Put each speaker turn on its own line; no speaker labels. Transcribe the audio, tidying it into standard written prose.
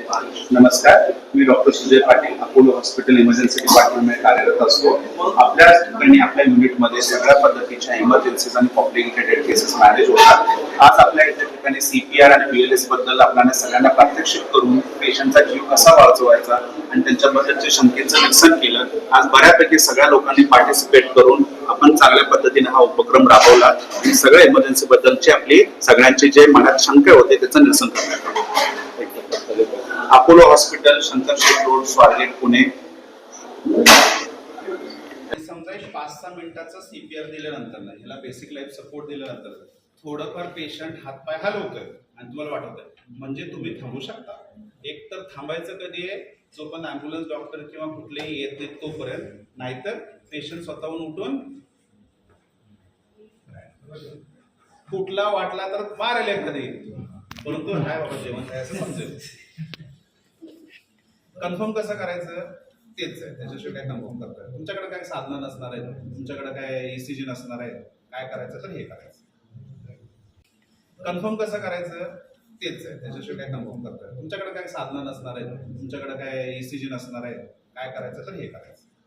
नमस्कार, मी doctor Sujay Patil, Apollo hospital emergency डिपार्टमेंटमध्ये कार्यरत असतो. आपल्या ठिकाणी आपल्या युनिटमध्ये सगळ्या पद्धतीच्या इमर्जन्सीज आणि कॉम्प्लिकेटेड केसेस मॅनेज होतात. आज आपल्या इथे ठिकाणी CPR आणि BLS बद्दल आपल्याला सगळ्यांना प्रात्यक्षिक करून पेशंटचा जीव कसा वाचवायचा आणि त्यांच्याबद्दलच्या शंकेचं निरसन केलं. आज बऱ्यापैकी सगळ्या लोकांनी पार्टिसिपेट करून आपण चांगल्या पद्धतीने हा उपक्रम राबवला आणि सगळ्या इमर्जन्सी बद्दलची आपली सगळ्यांचे जे मनात शंका होते त्याचं निरसन करण्यात आलं. अपोलो हॉस्पिटल, शंकर शेट रोड, स्वारगेट, पुणे.
समजा 5-6 मिनिटाचा CPR दिल्यानंतर ह्याला बेसिक लाईफ सपोर्ट दिल्यानंतर थोडंफार पेशंट हातपाय हलवतोय आणि तुम्हाला वाटतंय म्हणजे तुम्ही थांबू शकता. एक तर थांबायचं कधी आहे, जोपर्यंत ॲम्ब्युलन्स डॉक्टर किंवा कुठलेही येत नाही तोपर्यंत, नाहीतर पेशंट स्वतःहून उठून कुठला वाटला तर मारेल एखादी, परंतु हाय बाबा जेवण आहे असं समजेल. कन्फर्म कसं करायचं तेच आहे, त्याच्याशिवाय काय कन्फर्म करताय. तुमच्याकडे काय साधनं नसणार आहेत, तुमच्याकडे काय ECG नसणार आहे, काय करायचं तर हे करायचं. कन्फर्म कसं करायचं तेच आहे, त्याच्याशिवाय काय कन्फर्म करताय. तुमच्याकडे काय साधनं नसणार आहेत, तुमच्याकडे काय ECG नसणार आहे, काय करायचं तर हे करायचं.